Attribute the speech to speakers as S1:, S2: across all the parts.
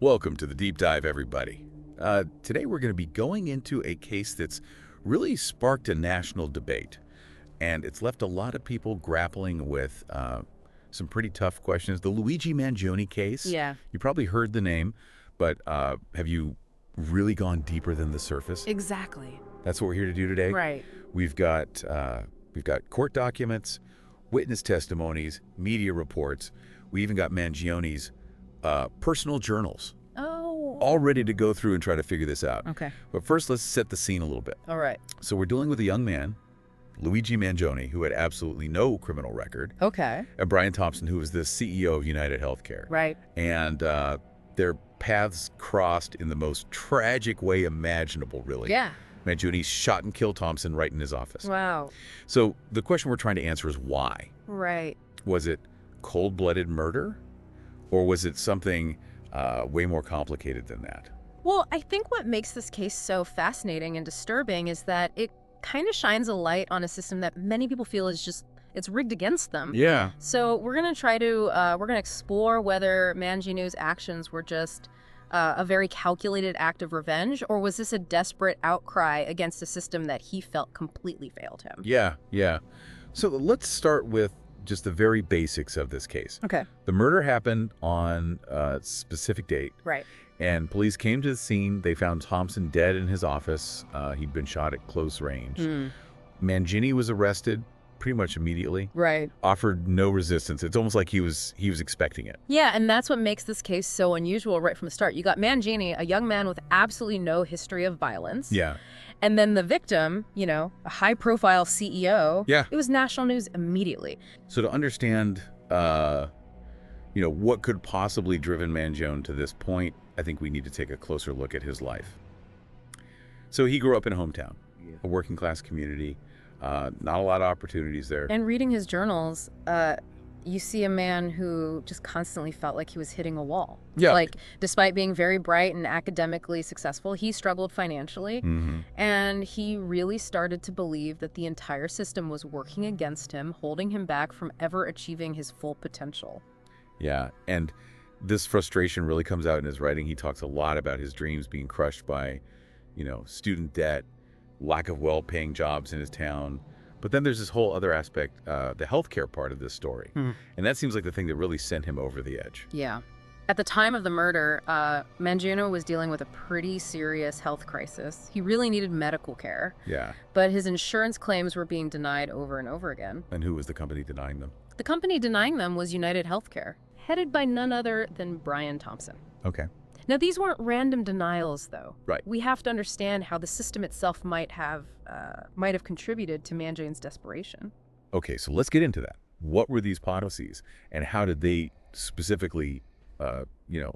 S1: Welcome to the Deep Dive, everybody. Today we're going to be going into a case that's really sparked a national debate, and it's left a lot of people grappling with some pretty tough questions. The Luigi Mangione case.
S2: Yeah.
S1: You probably heard the name, but have you really gone deeper than the surface?
S2: Exactly.
S1: That's what we're here to do today.
S2: Right.
S1: We've got court documents, witness testimonies, media reports. We even got Mangione's personal journals,
S2: Oh.
S1: all ready to go through and try to figure this out.
S2: Okay.
S1: But first, let's set the scene a little bit.
S2: All right.
S1: So we're dealing with a young man, Luigi Mangione, who had absolutely no criminal record,
S2: Okay.
S1: and Brian Thompson, who was the CEO of UnitedHealthcare.
S2: Right.
S1: And their paths crossed in the most tragic way imaginable, really.
S2: Yeah.
S1: Mangione shot and killed Thompson right in his office.
S2: Wow.
S1: So the question we're trying to answer is why?
S2: Right.
S1: Was it cold-blooded murder? Or was it something way more complicated than that?
S2: Well, I think what makes this case so fascinating and disturbing is that it kind of shines a light on a system that many people feel is just, it's rigged against them.
S1: Yeah.
S2: So we're going to try to, we're going to explore whether Mangione's actions were just a very calculated act of revenge, or was this a desperate outcry against a system that he felt completely failed him?
S1: Yeah. So let's start with just the very basics of this case.
S2: Okay.
S1: The murder happened on a specific date,
S2: Right.
S1: and police came to the scene. They found Thompson dead in his office. He'd been shot at close range. Mangione was arrested pretty much immediately,
S2: Right.
S1: offered no resistance. It's almost like he was expecting it.
S2: Yeah, and that's what makes this case so unusual right from the start. You got Mangione, a young man with absolutely no history of violence.
S1: Yeah.
S2: And then the victim, a high-profile CEO.
S1: Yeah.
S2: It was national news immediately.
S1: So to understand, what could possibly driven Mangione to this point, I think we need to take a closer look at his life. So he grew up in a hometown, a working-class community, not a lot of opportunities there.
S2: And reading his journals, you see a man who just constantly felt like he was hitting a wall.
S1: Yeah.
S2: Like, despite being very bright and academically successful, he struggled financially. And he really started to believe that the entire system was working against him, holding him back from ever achieving his full potential.
S1: Yeah, and this frustration really comes out in his writing. He talks a lot about his dreams being crushed by, student debt, lack of well-paying jobs in his town. But then there's this whole other aspect, the healthcare part of this story. And that seems like the thing that really sent him over the edge.
S2: Yeah. At the time of the murder, Mangione was dealing with a pretty serious health crisis. He really needed medical care.
S1: Yeah.
S2: But his insurance claims were being denied over and over again.
S1: And who was the company denying them?
S2: The company denying them was UnitedHealthcare, headed by none other than Brian Thompson.
S1: Okay.
S2: Now, these weren't random denials, though.
S1: Right.
S2: We have to understand how the system itself might have contributed to Mangione's desperation.
S1: Okay, so let's get into that. What were these policies, and how did they specifically,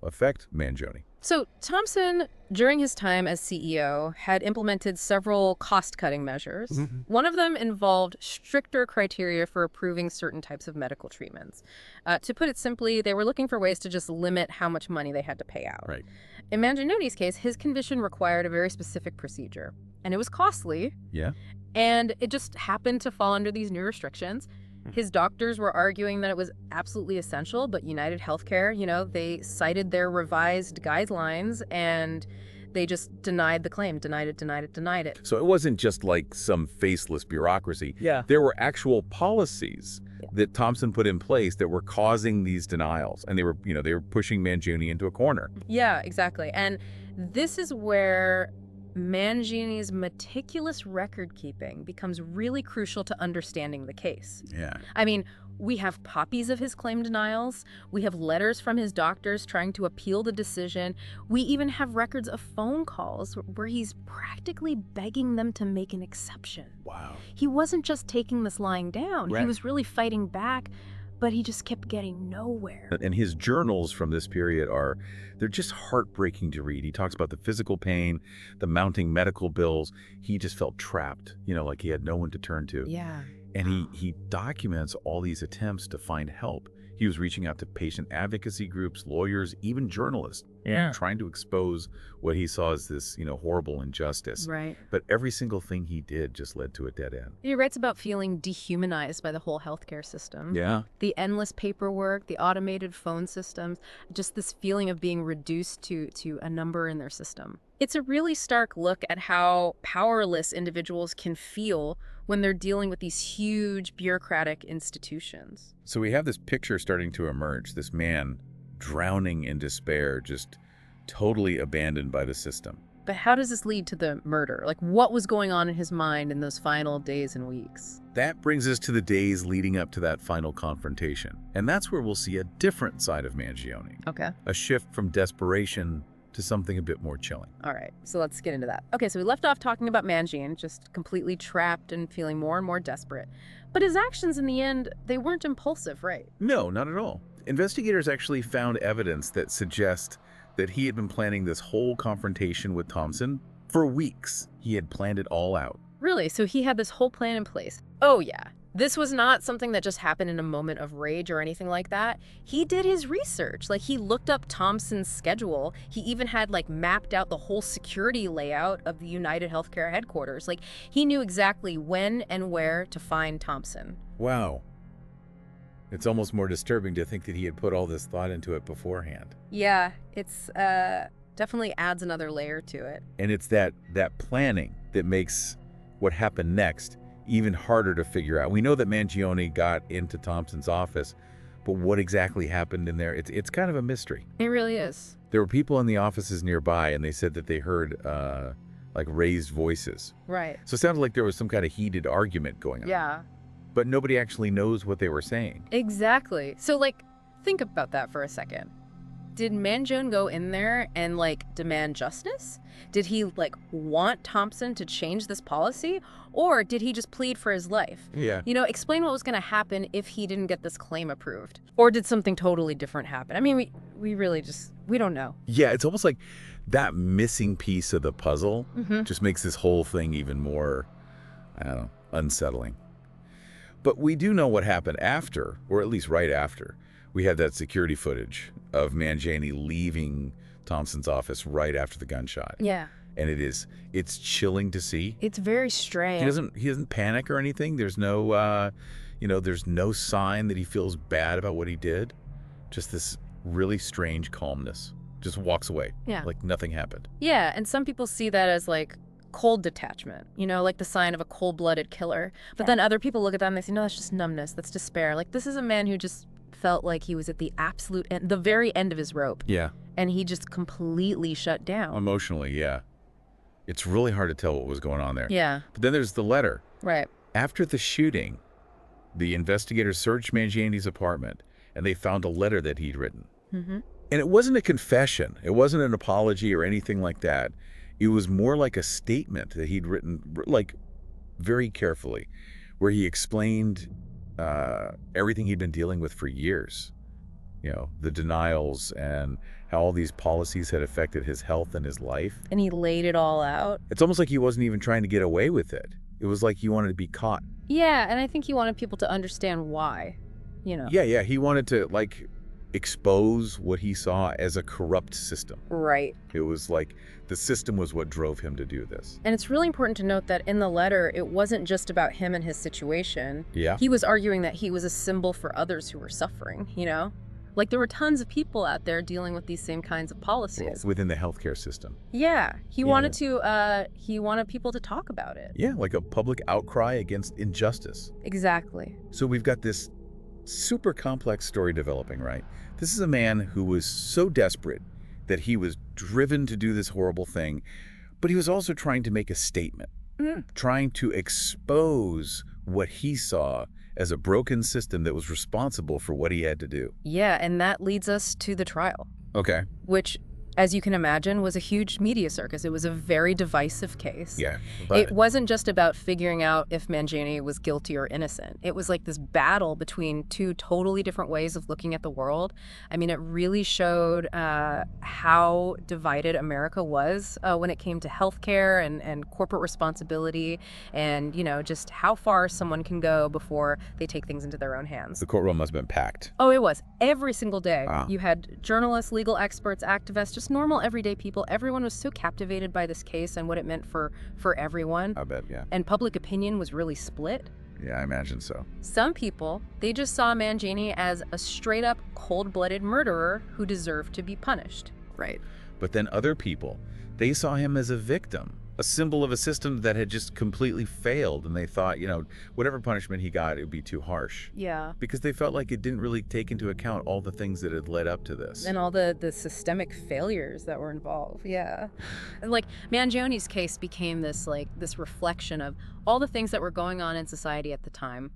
S1: affect Mangione?
S2: So Thompson, during his time as CEO, had implemented several cost-cutting measures. One of them involved stricter criteria for approving certain types of medical treatments. To put it simply, they were looking for ways to just limit how much money they had to pay out.
S1: Right.
S2: In Mangione's case, his condition required a very specific procedure, and it was costly,
S1: Yeah.
S2: and it just happened to fall under these new restrictions. His doctors were arguing that it was absolutely essential, but UnitedHealthcare, they cited their revised guidelines, and they just denied the claim, denied it.
S1: So it wasn't just like some faceless bureaucracy.
S2: Yeah.
S1: There were actual policies that Thompson put in place that were causing these denials, and they were pushing Mangione into a corner.
S2: Yeah, exactly. And this is where Mangione's meticulous record-keeping becomes really crucial to understanding the case.
S1: Yeah.
S2: I mean, we have copies of his claim denials. We have letters from his doctors trying to appeal the decision. We even have records of phone calls where he's practically begging them to make an exception.
S1: Wow.
S2: He wasn't just taking this lying down.
S1: Right.
S2: He was really fighting back, but he just kept getting nowhere.
S1: And his journals from this period they're just heartbreaking to read. He talks about the physical pain, the mounting medical bills. He just felt trapped, like he had no one to turn to.
S2: Yeah.
S1: And he documents all these attempts to find help. He was reaching out to patient advocacy groups, lawyers, even journalists, trying to expose what he saw as this, horrible injustice.
S2: Right.
S1: But every single thing he did just led to a dead end.
S2: He writes about feeling dehumanized by the whole healthcare system.
S1: Yeah.
S2: The endless paperwork, the automated phone systems, just this feeling of being reduced to a number in their system. It's a really stark look at how powerless individuals can feel when they're dealing with these huge bureaucratic institutions.
S1: So we have this picture starting to emerge, this man drowning in despair, just totally abandoned by the system.
S2: But how does this lead to the murder? Like, what was going on in his mind in those final days and weeks?
S1: That brings us to the days leading up to that final confrontation. And that's where we'll see a different side of Mangione.
S2: Okay.
S1: A shift from desperation to something a bit more chilling.
S2: All right, so let's get into that. Okay, so we left off talking about Mangione, just completely trapped and feeling more and more desperate. But his actions in the end, they weren't impulsive, right?
S1: No, not at all. Investigators actually found evidence that suggests that he had been planning this whole confrontation with Thompson for weeks. He had planned it all out.
S2: Really? So he had this whole plan in place. Oh, yeah. This was not something that just happened in a moment of rage or anything like that. He did his research. Like, he looked up Thompson's schedule. He even had, mapped out the whole security layout of the UnitedHealthcare headquarters. Like, he knew exactly when and where to find Thompson.
S1: Wow. It's almost more disturbing to think that he had put all this thought into it beforehand.
S2: Yeah, it's definitely adds another layer to it.
S1: And it's that planning that makes what happened next even harder to figure out. We know that Mangione got into Thompson's office, but what exactly happened in there, it's kind of a mystery.
S2: It really is.
S1: There were people in the offices nearby, and they said that they heard raised voices.
S2: Right.
S1: So it sounded like there was some kind of heated argument going on.
S2: Yeah.
S1: But nobody actually knows what they were saying.
S2: Exactly. So, think about that for a second. Did Mangione go in there and, demand justice? Did he, want Thompson to change this policy? Or did he just plead for his life?
S1: Yeah.
S2: Explain what was going to happen if he didn't get this claim approved. Or did something totally different happen? I mean, we really we don't know.
S1: Yeah, it's almost like that missing piece of the puzzle just makes this whole thing even more, unsettling. But we do know what happened after, or at least right after. We had that security footage of Mangione leaving Thompson's office right after the gunshot.
S2: Yeah.
S1: And it's chilling to see.
S2: It's very strange.
S1: He doesn't panic or anything. There's no, there's no sign that he feels bad about what he did. Just this really strange calmness. Just walks away.
S2: Yeah.
S1: Like nothing happened.
S2: Yeah, and some people see that as cold detachment, like the sign of a cold-blooded killer. But then other people look at that and they say, no, that's just numbness. That's despair. This is a man who just felt like he was at the absolute end, the very end of his rope.
S1: Yeah.
S2: And he just completely shut down.
S1: Emotionally, yeah. It's really hard to tell what was going on there.
S2: Yeah.
S1: But then there's the letter.
S2: Right.
S1: After the shooting, the investigators searched Mangione's apartment, and they found a letter that he'd written.
S2: Mm-hmm.
S1: And it wasn't a confession. It wasn't an apology or anything like that. It was more like a statement that he'd written, very carefully, where he explained everything he'd been dealing with for years. The denials and how all these policies had affected his health and his life.
S2: And he laid it all out.
S1: It's almost like he wasn't even trying to get away with it. It was like he wanted to be caught.
S2: Yeah, and I think he wanted people to understand why,
S1: Yeah, he wanted to, expose what he saw as a corrupt system.
S2: Right.
S1: It was like the system was what drove him to do this.
S2: And it's really important to note that in the letter, it wasn't just about him and his situation.
S1: Yeah.
S2: He was arguing that he was a symbol for others who were suffering, there were tons of people out there dealing with these same kinds of policies.
S1: Within the healthcare system.
S2: Yeah. He wanted people to talk about it.
S1: Yeah, like a public outcry against injustice.
S2: Exactly.
S1: So we've got this super complex story developing, right? This is a man who was so desperate that he was driven to do this horrible thing, but he was also trying to make a statement, trying to expose what he saw as a broken system that was responsible for what he had to do.
S2: Yeah, and that leads us to the trial.
S1: Okay.
S2: Which as you can imagine, was a huge media circus. It was a very divisive case.
S1: Yeah.
S2: It
S1: But
S2: wasn't just about figuring out if Mangione was guilty or innocent. It was like this battle between two totally different ways of looking at the world. I mean, it really showed how divided America was when it came to healthcare and corporate responsibility and, just how far someone can go before they take things into their own hands.
S1: the courtroom must have been packed.
S2: Oh, it was. Every single day.
S1: Wow.
S2: You had journalists, legal experts, activists, just normal everyday people. Everyone was so captivated by this case and what it meant for everyone.
S1: I bet, yeah.
S2: And public opinion was really split.
S1: Yeah, I imagine so.
S2: Some people, they just saw Mangione as a straight-up cold-blooded murderer who deserved to be punished. Right.
S1: But then other people, they saw him as a victim, a symbol of a system that had just completely failed, and they thought, whatever punishment he got, it would be too harsh.
S2: Yeah.
S1: Because they felt like it didn't really take into account all the things that had led up to this.
S2: And all the systemic failures that were involved. Yeah. And Mangione's case became this reflection of all the things that were going on in society at the time,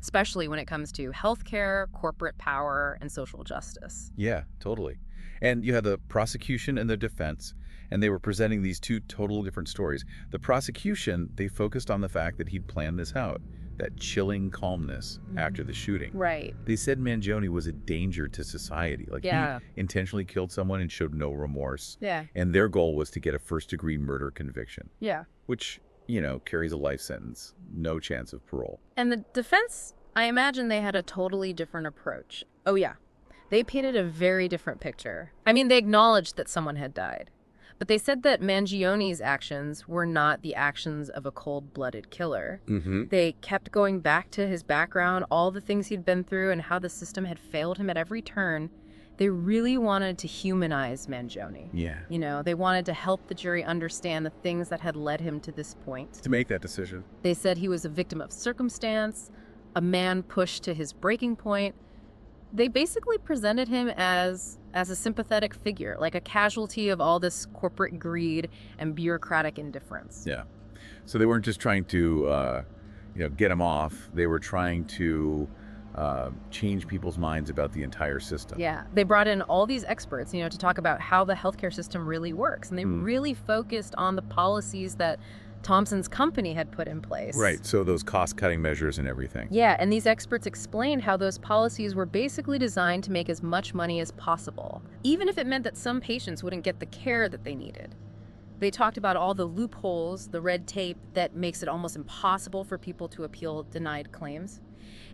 S2: especially when it comes to healthcare, corporate power, and social justice.
S1: Yeah, totally. And you had the prosecution and the defense, and they were presenting these two totally different stories. The prosecution, they focused on the fact that he'd planned this out, that chilling calmness after the shooting.
S2: Right.
S1: They said Mangione was a danger to society. He intentionally killed someone and showed no remorse.
S2: Yeah.
S1: And their goal was to get a first-degree murder conviction.
S2: Yeah.
S1: Which, carries a life sentence, no chance of parole.
S2: And the defense, I imagine they had a totally different approach. Oh, yeah. They painted a very different picture. I mean, they acknowledged that someone had died. But they said that Mangione's actions were not the actions of a cold-blooded killer.
S1: Mm-hmm.
S2: They kept going back to his background, all the things he'd been through, and how the system had failed him at every turn. They really wanted to humanize Mangione.
S1: Yeah.
S2: They wanted to help the jury understand the things that had led him to this point.
S1: To make that decision.
S2: They said he was a victim of circumstance, a man pushed to his breaking point. They basically presented him as a sympathetic figure, like a casualty of all this corporate greed and bureaucratic indifference.
S1: Yeah. So they weren't just trying to, get him off. They were trying to change people's minds about the entire system.
S2: Yeah. They brought in all these experts, to talk about how the healthcare system really works. And they really focused on the policies that Thompson's company had put in place.
S1: Right, so those cost-cutting measures and everything.
S2: Yeah, and these experts explained how those policies were basically designed to make as much money as possible, even if it meant that some patients wouldn't get the care that they needed. They talked about all the loopholes, the red tape that makes it almost impossible for people to appeal denied claims.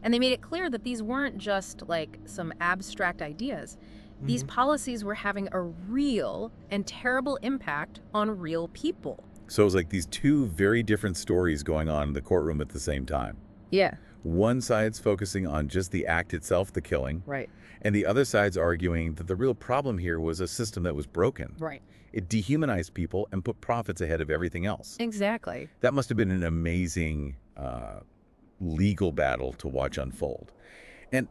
S2: And they made it clear that these weren't just some abstract ideas. These policies were having a real and terrible impact on real people.
S1: So it was like these two very different stories going on in the courtroom at the same time.
S2: Yeah.
S1: One side's focusing on just the act itself, the killing.
S2: Right.
S1: And the other side's arguing that the real problem here was a system that was broken.
S2: Right.
S1: It dehumanized people and put profits ahead of everything else.
S2: Exactly.
S1: That must have been an amazing legal battle to watch unfold. And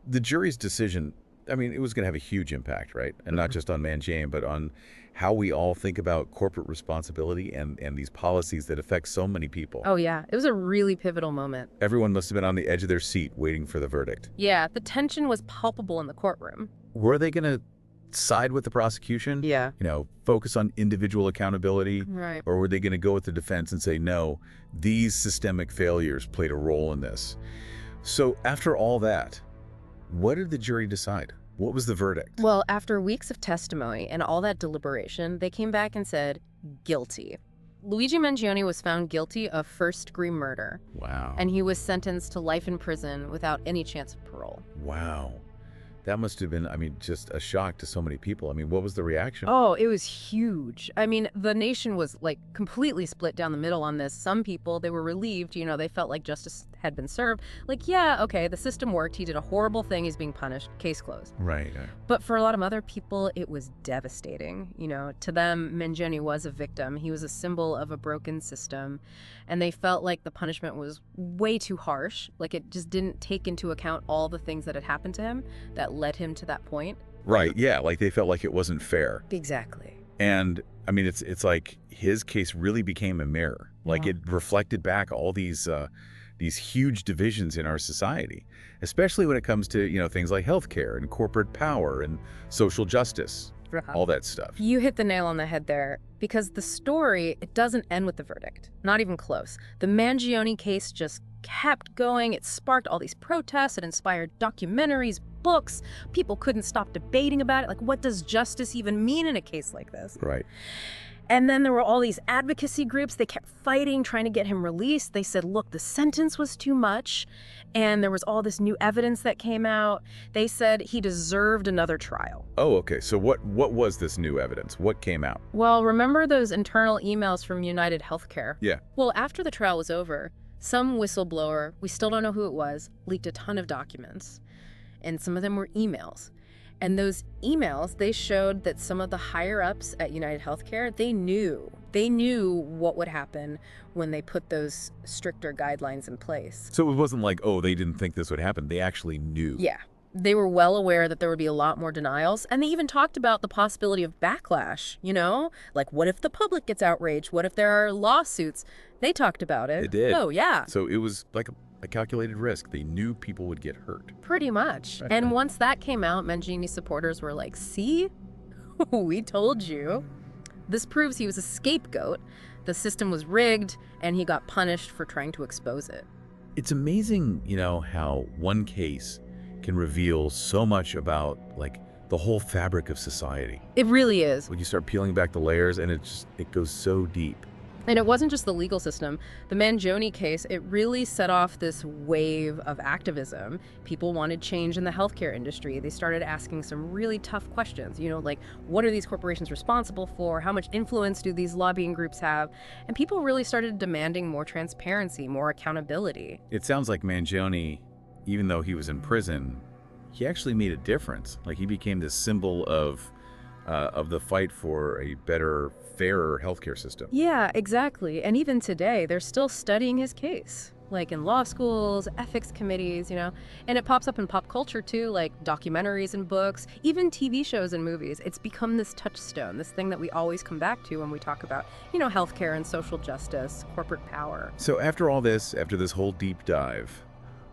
S1: the jury's decision, I mean, it was going to have a huge impact, right? And not just on Mangione, but on how we all think about corporate responsibility and these policies that affect so many people.
S2: Oh, yeah. It was a really pivotal moment.
S1: Everyone must have been on the edge of their seat waiting for the verdict.
S2: Yeah, the tension was palpable in the courtroom.
S1: Were they going to side with the prosecution?
S2: Yeah.
S1: Focus on individual accountability?
S2: Right.
S1: Or were they going to go with the defense and say, no, these systemic failures played a role in this? So after all that, what did the jury decide? What was the verdict?
S2: Well, after weeks of testimony and all that deliberation, they came back and said, guilty. Luigi Mangione was found guilty of first-degree murder.
S1: Wow.
S2: And he was sentenced to life in prison without any chance of parole.
S1: Wow. That must have been, just a shock to so many people. What was the reaction?
S2: Oh, it was huge. The nation was completely split down the middle on this. Some people, they were relieved, they felt like justice had been served. Yeah, okay, the system worked. He did a horrible thing. He's being punished. Case closed.
S1: Right.
S2: But for a lot of other people, it was devastating. To them, Mangione was a victim. He was a symbol of a broken system. And they felt like the punishment was way too harsh. It just didn't take into account all the things that had happened to him that led him to that point.
S1: Right, yeah, they felt like it wasn't fair.
S2: Exactly.
S1: And, it's like his case really became a mirror. It reflected back all these huge divisions in our society, especially when it comes to, things like healthcare and corporate power and social justice. all that stuff.
S2: You hit the nail on the head there, because the story, it doesn't end with the verdict. Not even close. The Mangione case just kept going. It sparked all these protests. It inspired documentaries, books. People couldn't stop debating about it. Like, what does justice even mean in a case like this?
S1: Right.
S2: And then there were all these advocacy groups. They kept fighting, trying to get him released. They said, look, the sentence was too much. And there was all this new evidence that came out. They said he deserved another trial.
S1: Oh, okay. So what was this new evidence? What came out?
S2: Well, remember those internal emails from UnitedHealthcare?
S1: Yeah.
S2: Well, after the trial was over, some whistleblower, we still don't know who it was, leaked a ton of documents. And some of them were emails. And those emails, they showed that some of the higher-ups at UnitedHealthcare, they knew what would happen when they put those stricter guidelines in place.
S1: So it wasn't like, oh, they didn't think this would happen. They actually knew.
S2: Yeah. They were well aware that there would be a lot more denials, and they even talked about the possibility of backlash, Like, what if the public gets outraged? What if there are lawsuits? They talked about it.
S1: They did.
S2: Oh, yeah.
S1: So it was like a calculated risk. They knew people would get hurt.
S2: Pretty much.
S1: Right.
S2: And once that came out, Mangione supporters were like, see? We told you. This proves he was a scapegoat. The system was rigged, and he got punished for trying to expose it.
S1: It's amazing, how one case can reveal so much about, like, the whole fabric of society.
S2: It really is.
S1: When you start peeling back the layers, and it goes so deep.
S2: And it wasn't just the legal system. The Mangione case, it really set off this wave of activism. People wanted change in the healthcare industry. They started asking some really tough questions, like, what are these corporations responsible for? How much influence do these lobbying groups have? And people really started demanding more transparency, more accountability.
S1: It sounds like Mangione, even though he was in prison, he actually made a difference. Like, he became this symbol of the fight for a better, fairer healthcare system.
S2: Yeah, exactly. And even today, they're still studying his case, like in law schools, ethics committees, And it pops up in pop culture too, like documentaries and books, even TV shows and movies. It's become this touchstone, this thing that we always come back to when we talk about, healthcare and social justice, corporate power.
S1: So after all this, after this whole deep dive,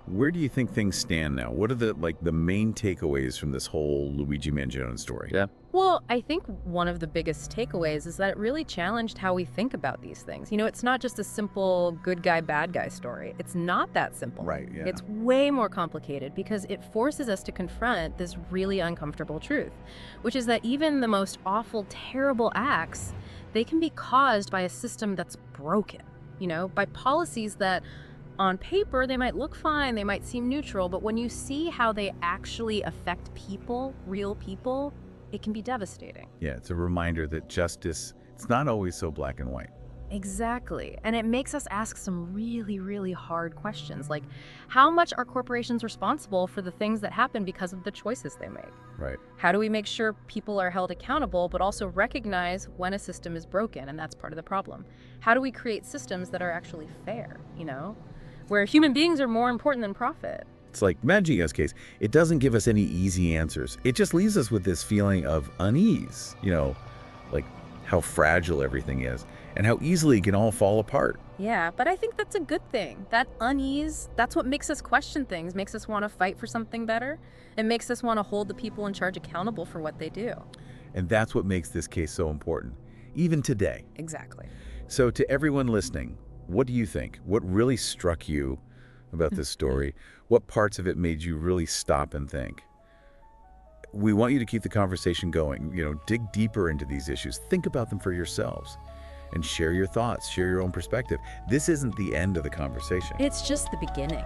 S1: where do you think things stand now? What are the main takeaways from this whole Luigi Mangione story? Yeah.
S2: Well, I think one of the biggest takeaways is that it really challenged how we think about these things. It's not just a simple good guy, bad guy story. It's not that simple.
S1: Right, yeah.
S2: It's way more complicated because it forces us to confront this really uncomfortable truth, which is that even the most awful, terrible acts, they can be caused by a system that's broken, by policies that on paper, they might look fine, they might seem neutral, but when you see how they actually affect people, real people, it can be devastating.
S1: Yeah, it's a reminder that justice, it's not always so black and white.
S2: Exactly. And it makes us ask some really, really hard questions, like how much are corporations responsible for the things that happen because of the choices they make?
S1: Right.
S2: How do we make sure people are held accountable, but also recognize when a system is broken, and that's part of the problem? How do we create systems that are actually fair, where human beings are more important than profit?
S1: It's like Mangione's case. It doesn't give us any easy answers. It just leaves us with this feeling of unease, like how fragile everything is and how easily it can all fall apart.
S2: Yeah, but I think that's a good thing. That unease, that's what makes us question things, makes us want to fight for something better. It makes us want to hold the people in charge accountable for what they do.
S1: And that's what makes this case so important, even today.
S2: Exactly.
S1: So to everyone listening, what do you think? What really struck you about this story? What parts of it made you really stop and think? We want you to keep the conversation going, dig deeper into these issues, think about them for yourselves, and share your thoughts, share your own perspective. This isn't the end of the conversation.
S2: It's just the beginning.